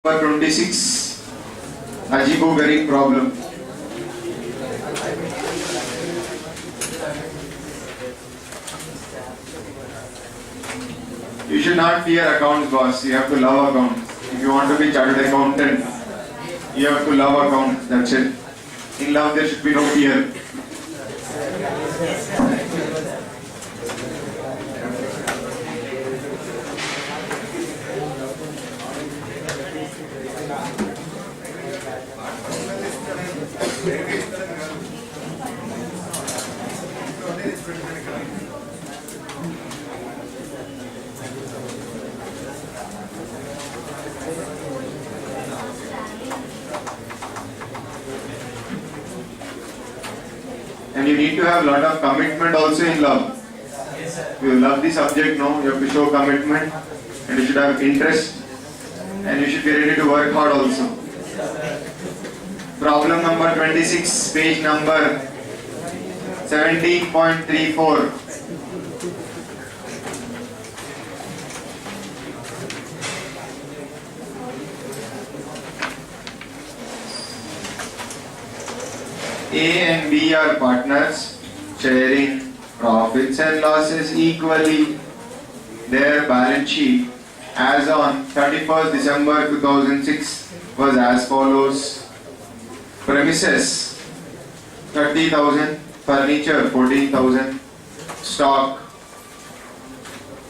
Number 26, Ajibo-Garib problem. You should not fear accounts, boss. You have to love accounts. If you want to be chartered accountant, you have to love accounts. That's it. In love, there should be no fear. And you need to have a lot of commitment also in love. If you love the subject, no, you have to show commitment, and you should have interest, and you should be ready to work hard also. Problem number 26, page number 17.34. A and B are partners, sharing profits and losses equally. Their balance sheet as on 31st December 2006 was as follows. Premises 30,000, furniture 14,000, stock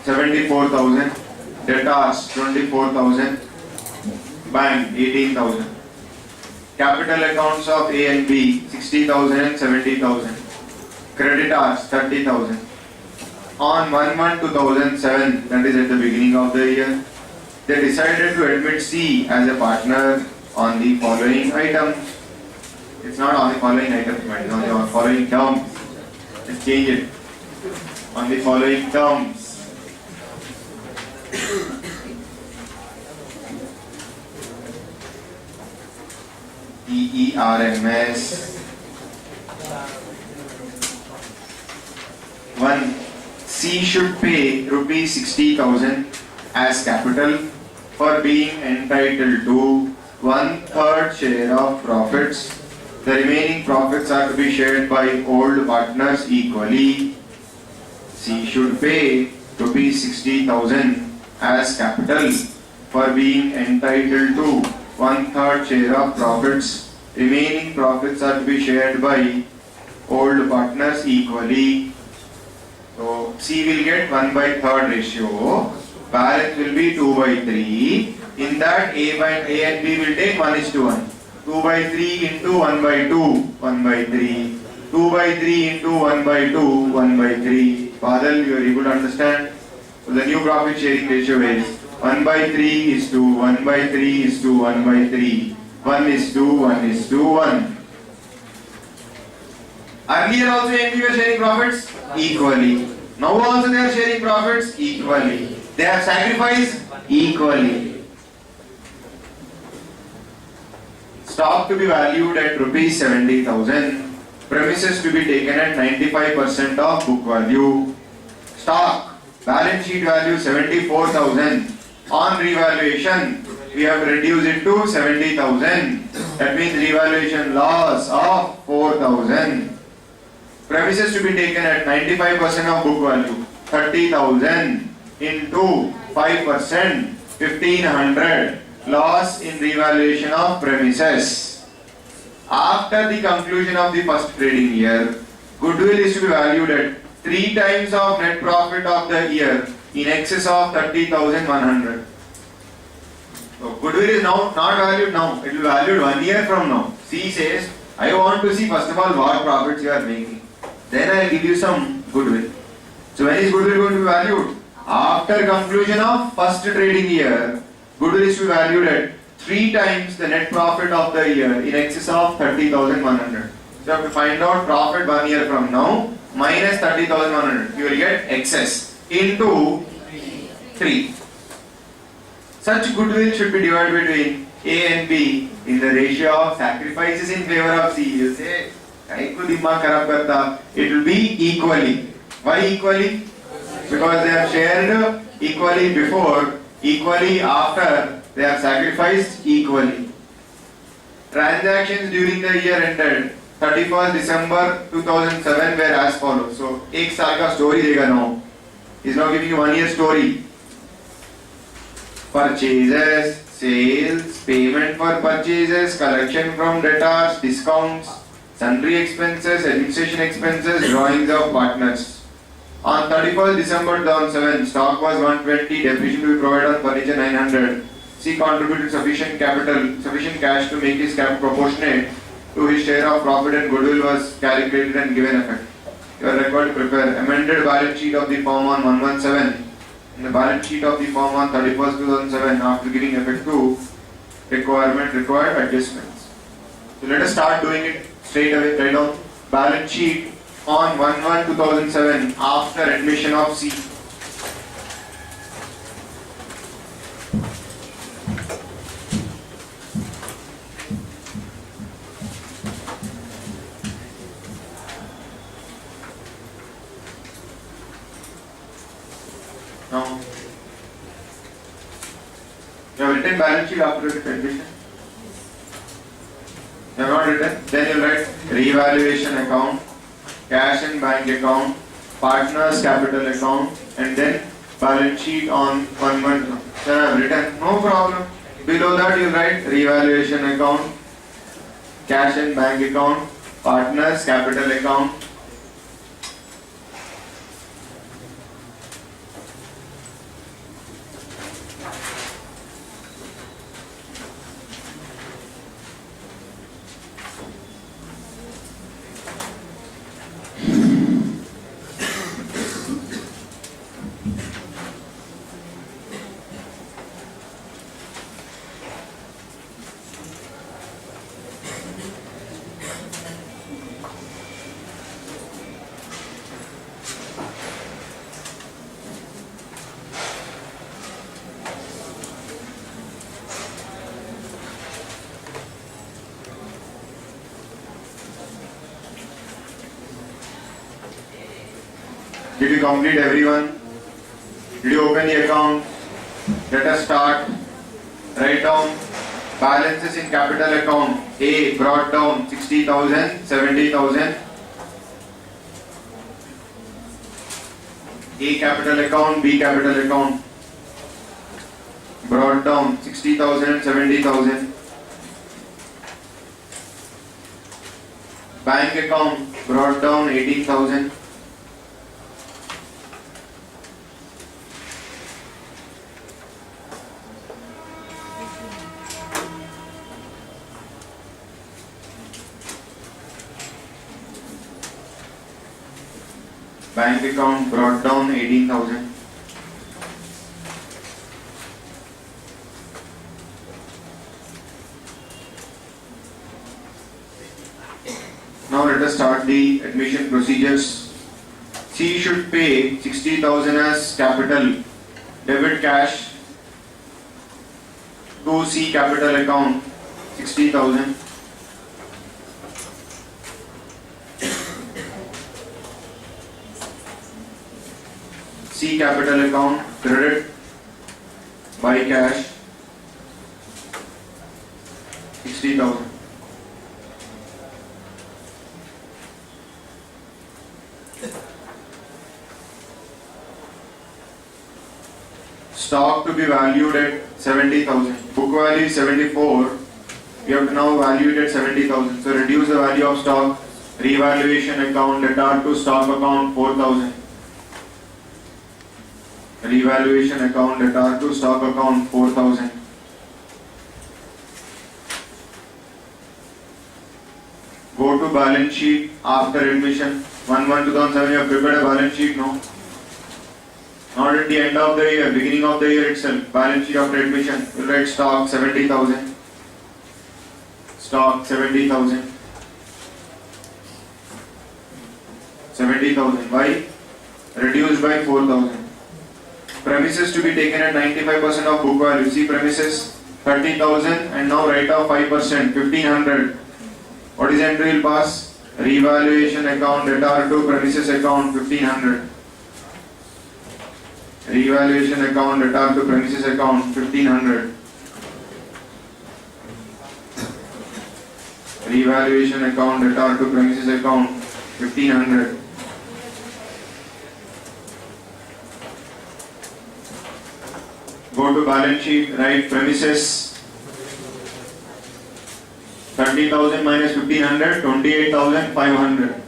74,000, debtors 24,000, bank 18,000. Capital accounts of A and B 60,000 and 70,000. Creditors 30,000. On 1/1/2007, that is at the beginning of the year, they decided to admit C as a partner on the following items. It's not on the following items, but it's on the following terms. Let's change it. On the following terms. TERMS. 1. C should pay rupees 60,000 as capital for being entitled to 1/3 share of profits. The remaining profits are to be shared by old partners equally. C should pay rupees 60,000 as capital for being entitled to 1/3 share of profits. Remaining profits are to be shared by old partners equally. So C will get 1/3 ratio. Balance will be 2/3. In that A and B will take 1:1. 2/3 into 1/2, 1/3. 2/3 into 1/2, 1/3. Badal, you are able to understand? So the new profit sharing ratio is 1/3 is to 1/3 is to 1/3. 1:1:1. Earlier also A and B were sharing profits equally. Now also they are sharing profits equally. They have sacrificed equally. Stock to be valued at rupees 70,000. Premises to be taken at 95% of book value. Stock, balance sheet value 74,000. On revaluation, we have reduced it to 70,000. That means revaluation loss of 4,000. Premises to be taken at 95% of book value. 30,000 into 5%, 1,500. Loss in revaluation of premises. After the conclusion of the first trading year, goodwill is to be valued at 3 times of net profit of the year in excess of 30,100. So goodwill is now not valued now, it will be valued 1 year from now. C says, I want to see first of all what profits you are making. Then I will give you some goodwill. So when is goodwill going to be valued? After conclusion of first trading year, goodwill is to be valued at 3 times the net profit of the year in excess of 30,100. So you have to find out profit 1 year from now minus 30,100. You will get excess into 3. Such goodwill should be divided between A and B in the ratio of sacrifices in favor of C. You say, it will be equally. Why equally? Because they have shared equally before, equally after They are sacrificed equally. Transactions during the year ended 31st December 2007 were as follows. So, एक साल का story देगा now. He's now giving you 1 year story. Purchases, sales, payment for purchases, collection from debtors, discounts, sundry expenses, administration expenses, drawings of partners. On 31st December 2007, stock was 120, depreciation to be provided on furniture 900. C contributed sufficient cash to make his cap proportionate to his share of profit and goodwill was calculated and given effect. You are required to prepare amended balance sheet of the firm on 117 and the balance sheet of the firm on 31st 2007 after giving effect to required adjustments. So let us start doing it straight away. Write down balance sheet on 1/1/2007 after admission of C. Now, you have written balance sheet after admission. You have not written. Then you write revaluation account, cash and bank account, partners capital account, and then balance sheet on 1/1. Then I have written. No problem. Below that you write revaluation account, cash and bank account, partners capital account. Did you complete everyone? Did you open the account? Let us start. Write down balances in capital account. A brought down 60,000, 70,000. A capital account, B capital account. Brought down 60,000 and 70,000. Bank account brought down 18,000. Bank account brought down 18,000. Now let us start the admission procedures. C should pay 60,000 as capital, debit cash to C capital account 60,000. C capital account credit by cash 60,000. Stock to be valued at 70,000. Book value is 74. You have to now value it at 70,000. So reduce the value of stock. Revaluation account debtor to stock account 4,000. Revaluation account debtor to stock account 4,000. Go to balance sheet after admission. 1/1/2007 you have prepared a balance sheet, no? Not at the end of the year, beginning of the year itself. Balance sheet after admission. You write stock 70,000. Stock 70,000. 70,000. Why? Reduced by 4,000. Premises to be taken at 95% of book value. See premises 30,000 and now write off 5%, 1,500. What is entry will pass? Revaluation account debtor to premises account 1,500. Revaluation account debtor to premises account 1,500. Revaluation account, debtor to premises account, 1500. Go to balance sheet, write premises, 30,000 minus 1500, 28,500.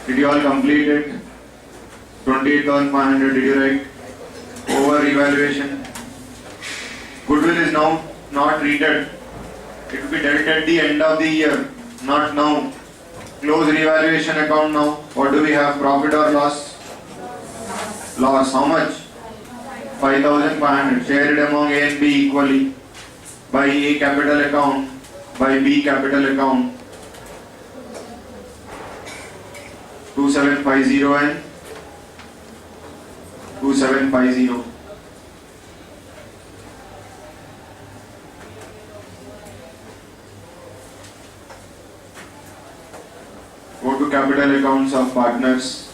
Did you all complete it? 28,500, did you write? Over evaluation. Goodwill is now not treated. It will be dealt at the end of the year, not now. Close revaluation account now. What do we have? Profit or loss? Loss. How much? 5,500. Share it among A and B equally. By A capital account, by B capital account. 2750 and 2750. Go to capital accounts of partners.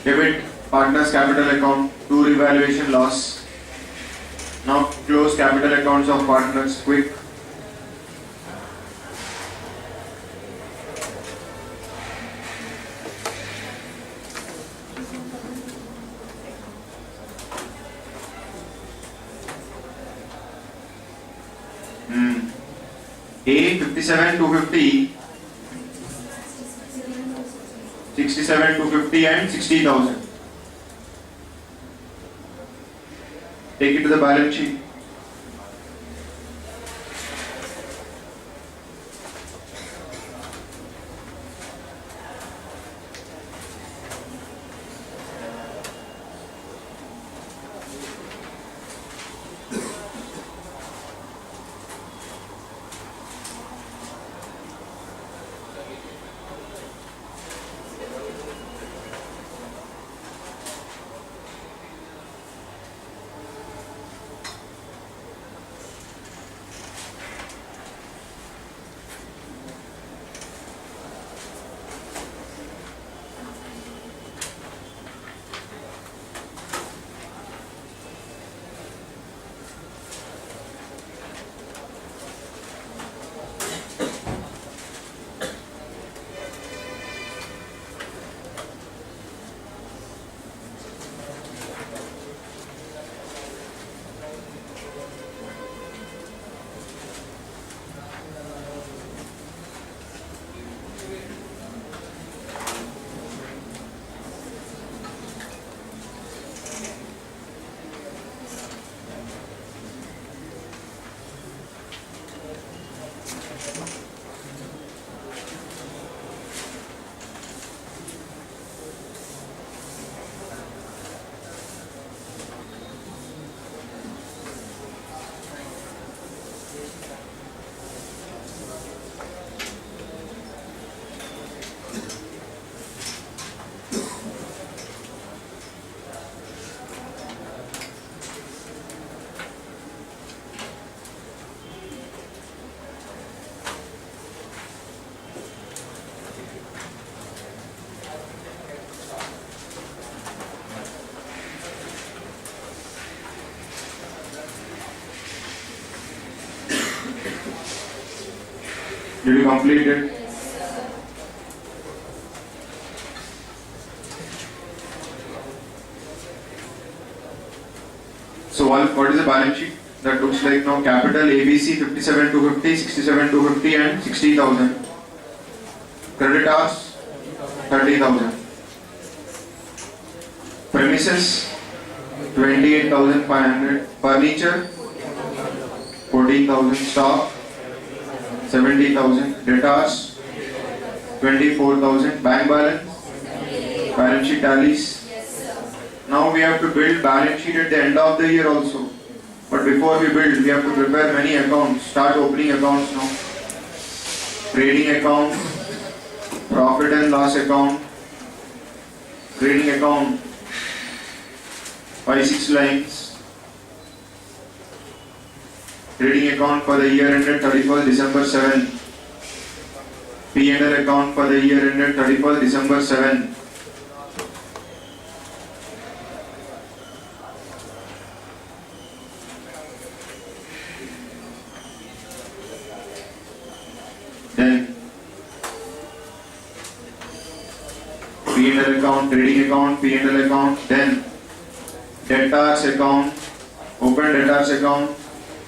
Debit partners capital account, to revaluation loss. Now close capital accounts of partners, quick. A 57,250, 67,250 and 60,000. Take it to the balance sheet. Did you complete it? So what is the balance sheet? That looks like now capital ABC 57,250, 67,250 and 60,000. Creditors 30,000. Premises 28,500. Furniture 14,000. Stock 70,000. Debtors 24,000. Bank balance. Balance sheet tallies. Now we have to build balance sheet at the end of the year also. But before we build, we have to prepare many accounts. Start opening accounts now. Trading account, profit and loss account, trading account, 5-6 lines. Trading account for the year ended 31st December 7. P&L account for the year ended 31st December 7. Then P&L account, trading account, P&L account, then debtors account, open debtors account,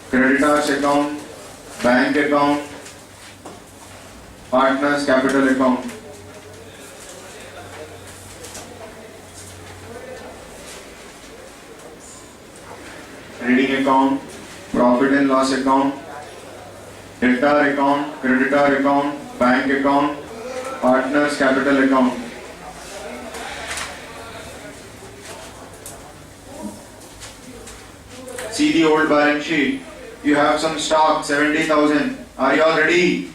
creditors account, bank account, partners capital account. Trading account, profit and loss account, debtor account, creditor account, bank account, partners capital account. See the old balance sheet. You have some stock, 70,000. Are you all ready?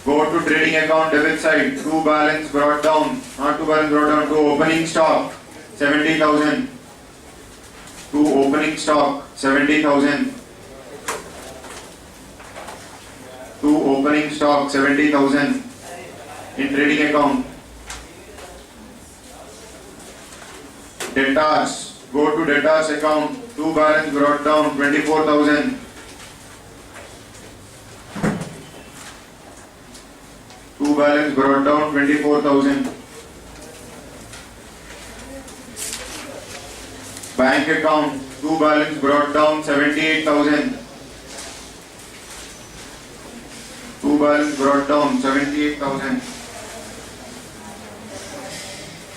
Go to trading account debit side. To balance brought down. Not to balance brought down. To opening stock, 70,000. To opening stock, 70,000. To opening stock, 70,000. In trading account. Debtors. Go to debtors account. To balance brought down, 24,000. To balance brought down, 24,000. Bank account. To balance brought down, 78,000. To balance brought down, 78,000.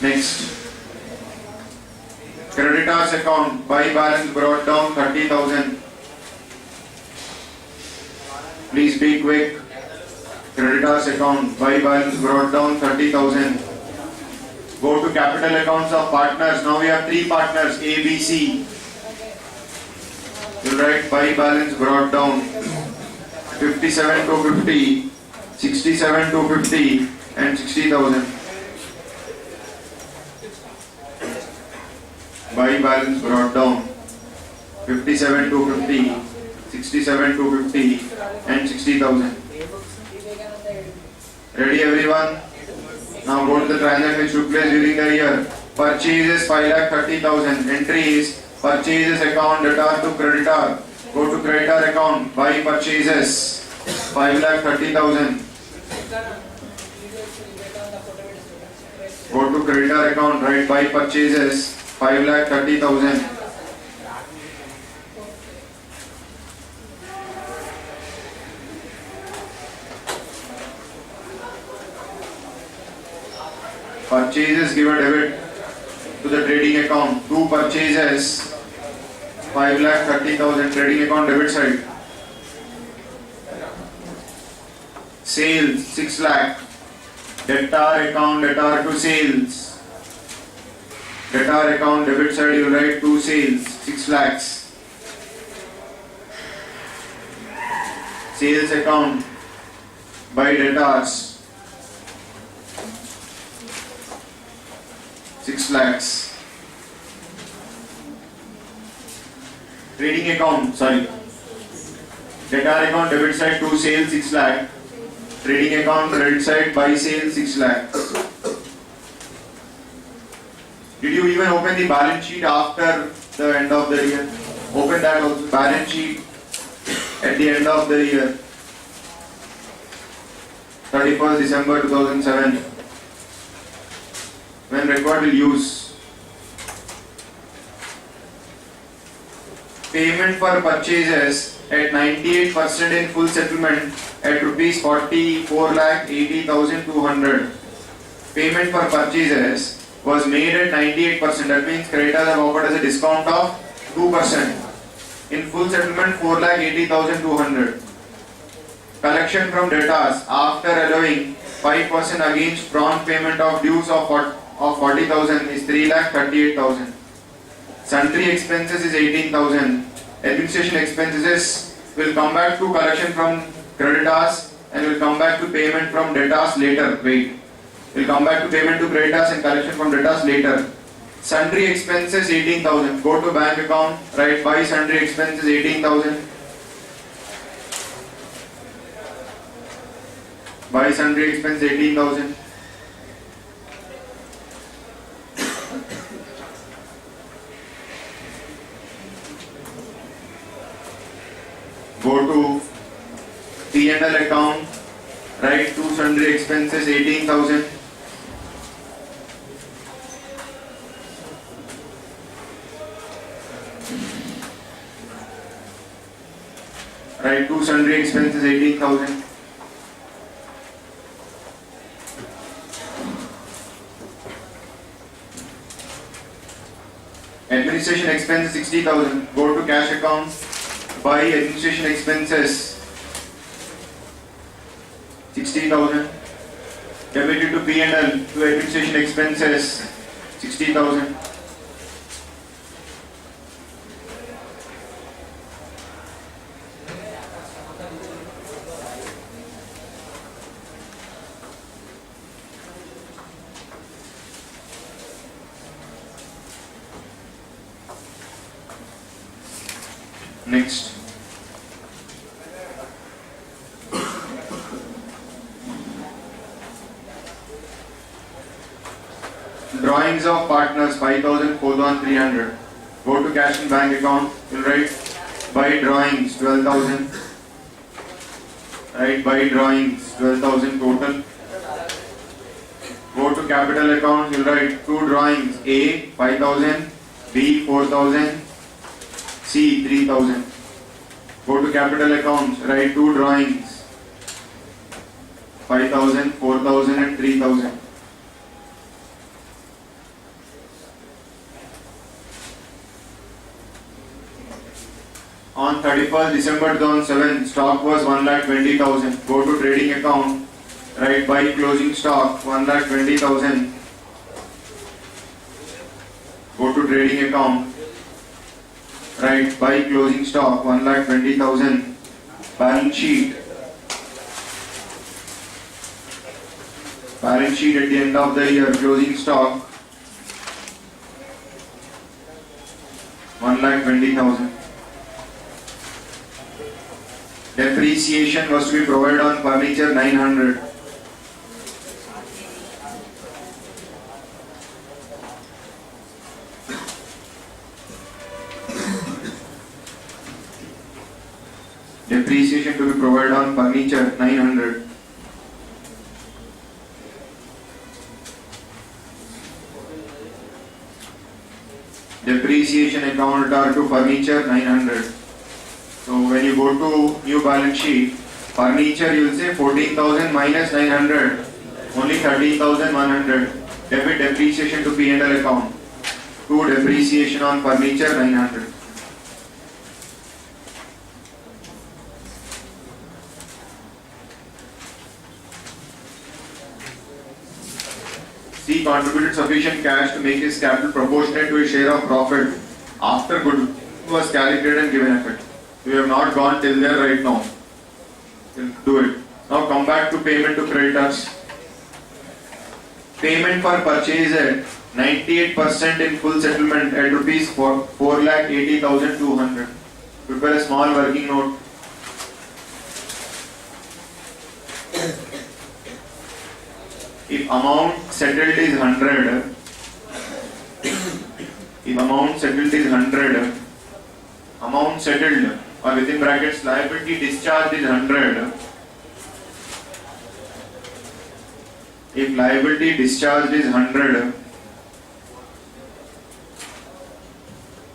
Next. Creditors account, by balance brought down 30,000. Please be quick. Creditors account, by balance brought down 30,000. Go to capital accounts of partners. Now we have 3 partners, A, B, C. You write by balance brought down 57 to 50, 67 to 50 and 60,000. By balance brought down 57 to 50, 67 to 50 and 60,000. Ready everyone? Now go to the transaction which took place during the year. Purchases 5,30,000. Entries purchases account debtor to creditor. Go to creditor account. Buy purchases 5,30,000. Go to creditor account. Write buy purchases 5,30,000. Purchases give a debit to the trading account. 2 purchases 5,30,000 trading account debit side. Sales 6 lakh. Debtor account debtor to sales. Debtor account debit side you write to sales 6 lakhs. Sales account by debtors 6 lakhs. Trading account, debtor account debit side to sales 6 lakh. Trading account credit side by sales 6 lakh. Did you even open the balance sheet after the end of the year? Open that also, balance sheet at the end of the year. 31st December 2007. When required, will use. Payment for purchases at 98% in full settlement at rupees 44,80,200. Payment for purchases was made at 98%. That means creditors have offered as a discount of 2%. In full settlement 4,80,200. collection from debtors after allowing 5% against prompt payment of dues of 40,000 is 3,38,000. Sundry expenses is 18,000. Administration expenses will come back to collection from creditors and will come back to payment from debtors later. Wait. Will come back to payment to creditors and collection from debtors later. Sundry expenses 18,000. Go to bank account, write by sundry expenses 18,000. By sundry expense 18,000. Go to P&L account, write to sundry expenses 18,000. Write to sundry expenses 18,000. Administration expenses 60,000. Go to cash account, buy administration expenses 60,000. Debit it to P&L to administration expenses 60,000. Next. Drawings of partners 5,000, 4,300. Go to cash and bank account. You'll write by drawings 12,000. Write by drawings 12,000 total. Go to capital account. You'll write two drawings A 5,000, B 4,000, C 3,000. Go to capital accounts, write two drawings 5,000, 4,000 and 3,000. On 31st December 2007, stock was 1,20,000. Go to trading account, write by closing stock 1,20,000. Go to trading account, write by closing stock 1,20,000. Balance sheet. Balance sheet at the end of the year, closing stock 1,20,000. Depreciation was to be provided on furniture 900. Depreciation to be provided on furniture 900. Depreciation account to furniture 900. So when you go to new balance sheet, furniture you will say 14,000 minus 900, only 13,100. Debit depreciation to P&L account. To depreciation on furniture 900. C contributed sufficient cash to make his capital proportionate to his share of profit after good was calculated and given effect. We have not gone till there right now. We'll do it. Now come back to payment to creditors. Payment for purchase at 98% in full settlement at rupees 4,80,200. Prepare a small working note. If amount settled is 100, if amount settled is 100, amount settled or within brackets liability discharged is 100. If liability discharged is 100,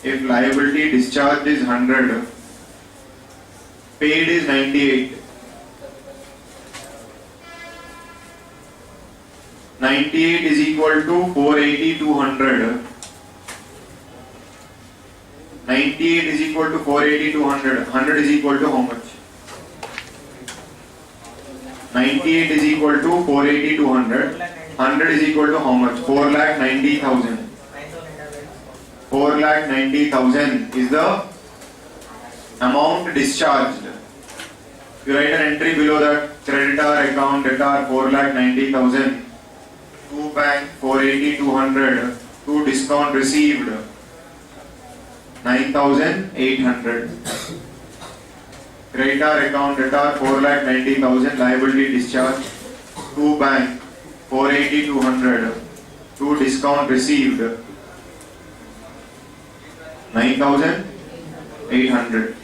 if liability discharged is 100, paid is 98. 98 is equal to 480, 200. 98 is equal to 480, 200. 100 is equal to how much? 98 is equal to 480 to 100. 100 is equal to how much? 4,90,000. 4,90,000 is the amount discharged. You write an entry below that: creditor account debtor 4,90,000, to bank 480 to 100, to discount received 9,800. Creditor account debtor 4,90,000, liability discharge, to bank 480 to 100, to discount received 9,800.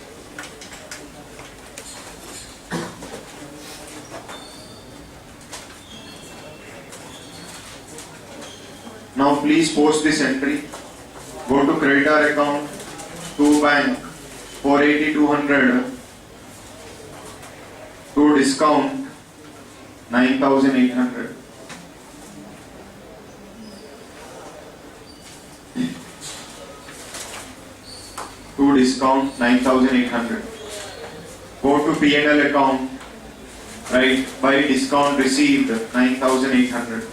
Now please post this entry. Go to creditor account, to bank 480 to 100, to discount 9,800. To discount 9,800. Go to P&L account, right, by discount received 9,800.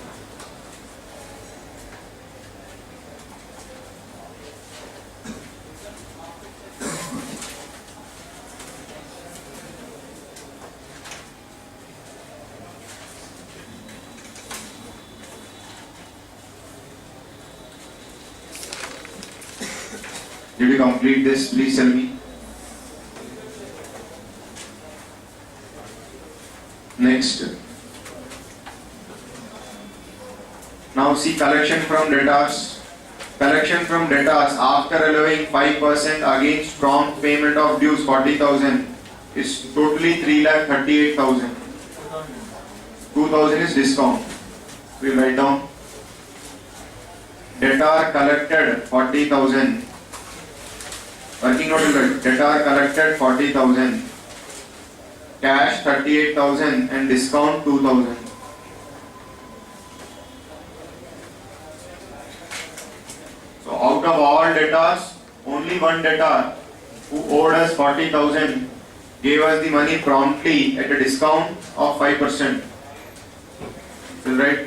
Did you complete this? Please tell me. Next. Now see collection from debtors. Collection from debtors after allowing 5% against prompt payment of dues 40,000 is totally 3,38,000. 2,000 is discount. We write down. Debtor collected 40,000. Working note is right. Debtor collected 40,000. Cash 38,000 and discount 2,000. So out of all debtors, only one debtor who owed us 40,000 gave us the money promptly at a discount of 5%. Is right?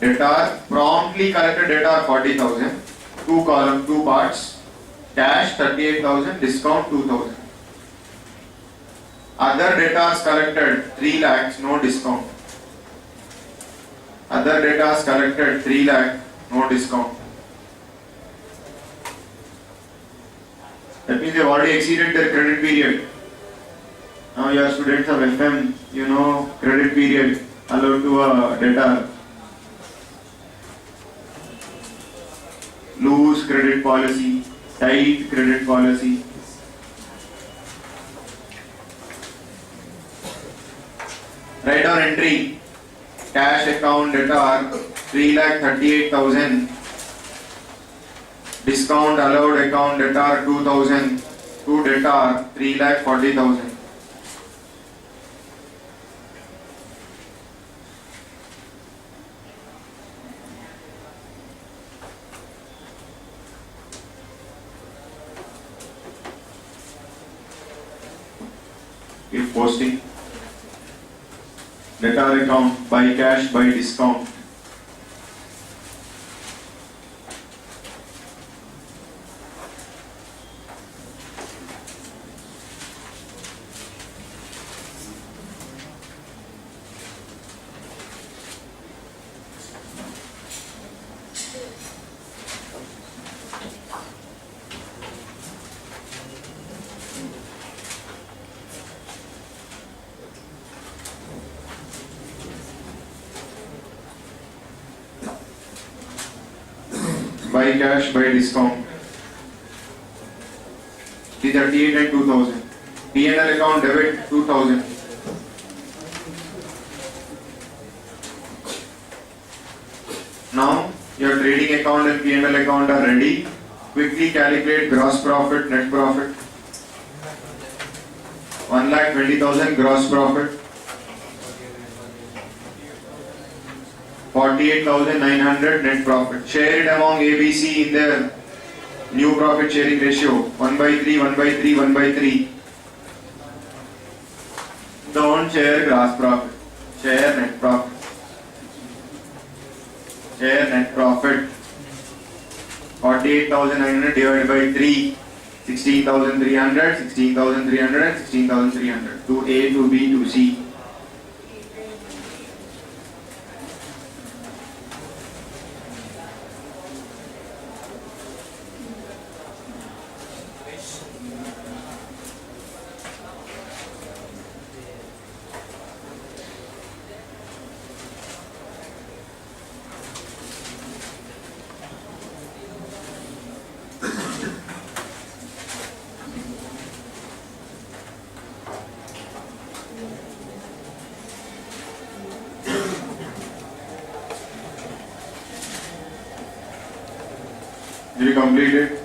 Debtor promptly collected debtor 40,000. Two column, two parts. Cash 38,000, discount 2,000. Other debtors collected 3 lakhs, no discount. Other debtors collected 3 lakh, no discount. That means they have already exceeded their credit period. Now you are students of FM, you know credit period allowed to a debtor. Loose credit policy, tight credit policy. Write down entry. Cash account debtor 3,38,000. Discount allowed account debtor 2,000. To debtor 3,40,000. If posting debtor account by cash by discount. By cash by discount. 338 and 2,000. P&L account debit 2,000. Now your trading account and P&L account are ready. Quickly calculate gross profit, net profit. 1,20,000 gross profit. 48,900 net profit. Share it among ABC in their new profit sharing ratio. 1/3, 1/3, 1/3. Don't share gross profit. Share net profit. Share net profit. 48,900 divided by 3. 16,300, 16,300 and 16,300. To A, to B, to C. Did you complete it?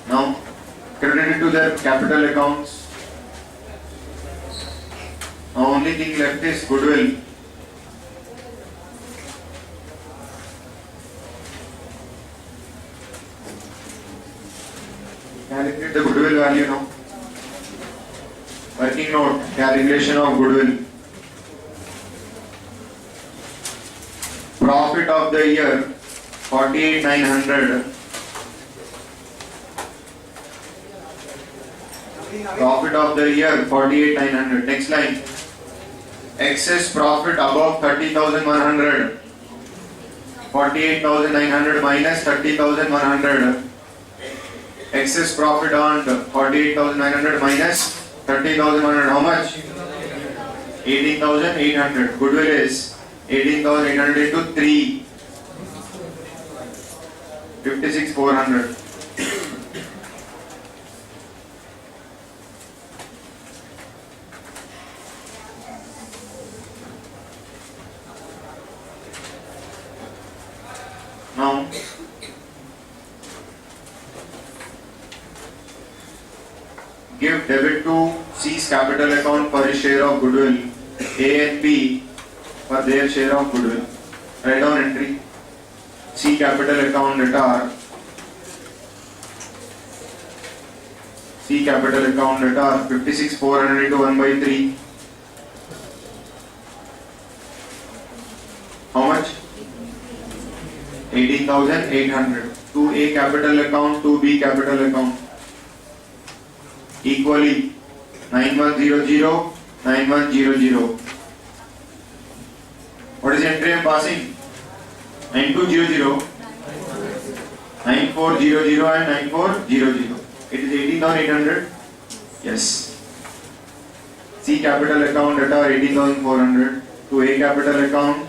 Now, credited to their capital accounts. Now, only thing left is goodwill. Calculate the goodwill value now. Working note, calculation of goodwill. Profit of the year 48,900. Profit of the year 48,900. Next line. Excess profit above 30,100. 48,900 minus 30,100. Excess profit on 48,900 minus 30,100. How much? 18,800. Goodwill is 18,800 into 3. 56,400. Now, give debit to C's capital account for his share of goodwill, A and B for their share of goodwill. Write down entry. C capital account letter. C capital account letter 56,400 into 1 by 3. How much? 18,800. To A capital account, to B capital account. Equally 9100, 9100. What is the entry I am passing? 9200, 9400 and 9400. It is 18,800. Yes. C capital account data 18,400. To A capital account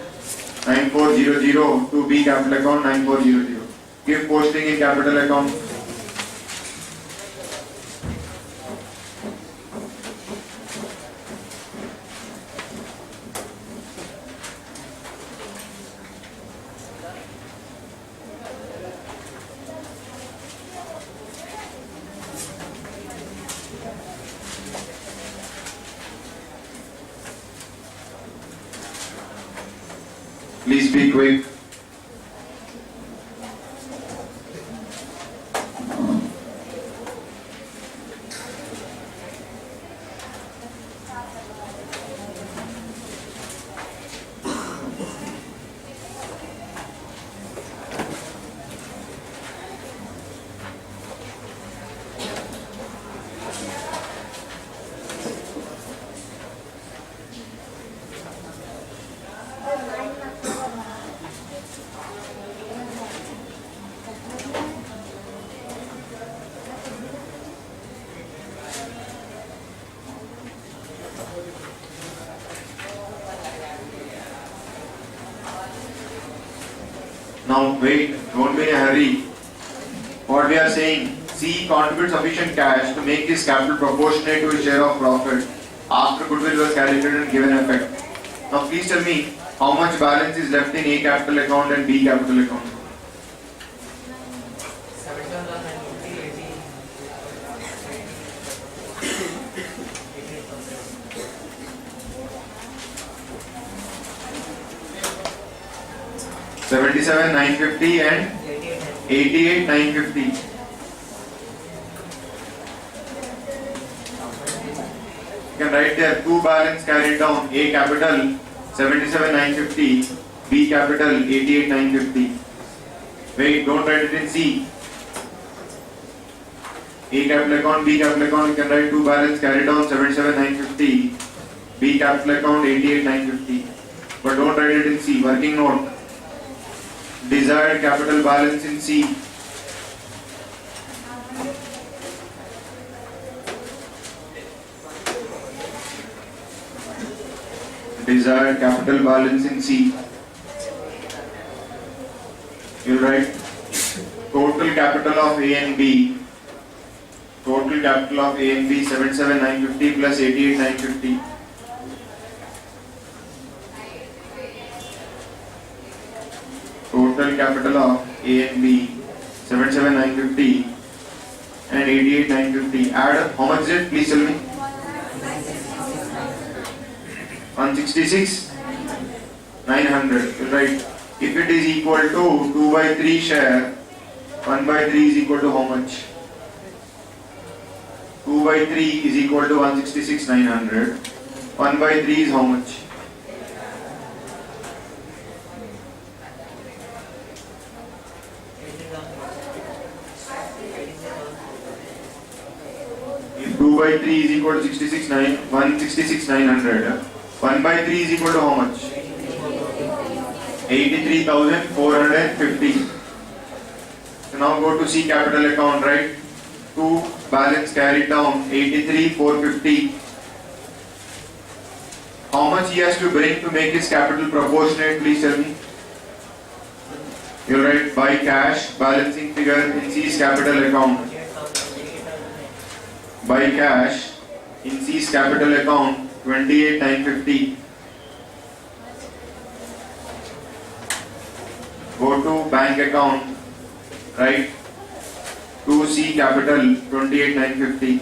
9400. To B capital account 9400. Give posting in capital account. Please be quick. Now wait, don't be in a hurry. What we are saying, C contributes sufficient cash to make his capital proportionate to his share of profit after goodwill was calculated and given effect. Now please tell me how much balance is left in A capital account and B capital account. 77,950 and 88,950. You can write there two balance carried down, A capital 77,950, B capital 88,950. Wait, don't write it in C. A capital account, B capital account, you can write two balance carried down 77,950, B capital account 88,950. But don't write it in C. Working note. Desired capital balance in C. Desired capital balance in C. You write total capital of A and B. Total capital of A and B 77,950 plus 88,950. Total capital of A and B 77,950 and 88,950. Add up. How much is it? Please tell me. 166,900. Right. If it is equal to 2 by 3 share, 1 by 3 is equal to how much? 2 by 3 is equal to 166,900. 1 by 3 is how much? If 2 by 3 is equal to 166,900. 1 by 3 is equal to how much? 83,450. So now go to C capital account, right? 2 balance carried down 83,450. How much he has to bring to make his capital proportionate? Please tell me. You'll write by cash balancing figure in C's capital account. By cash in C's capital account 28,950. Go to bank account, right? 2C capital 28,950.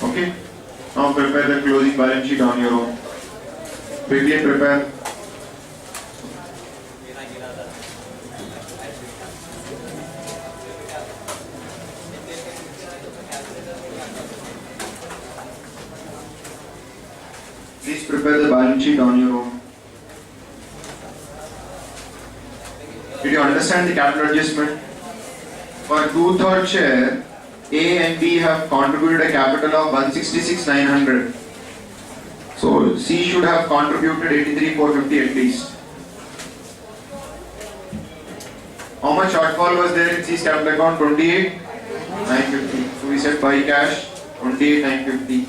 Okay. Now prepare the closing balance sheet on your own. Quickly prepare. Please prepare the balance sheet on your own. Did you understand the capital adjustment? For 2/3 share, A and B have contributed a capital of 166,900. So C should have contributed 83,450 at least. How much shortfall was there in C's capital account? 28,950. So we said by cash 28,950.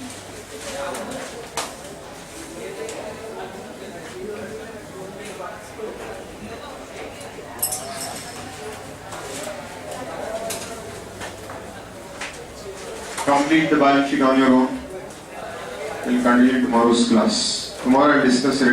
Complete the balance sheet on your own. We'll continue tomorrow's class. Tomorrow I'll discuss it.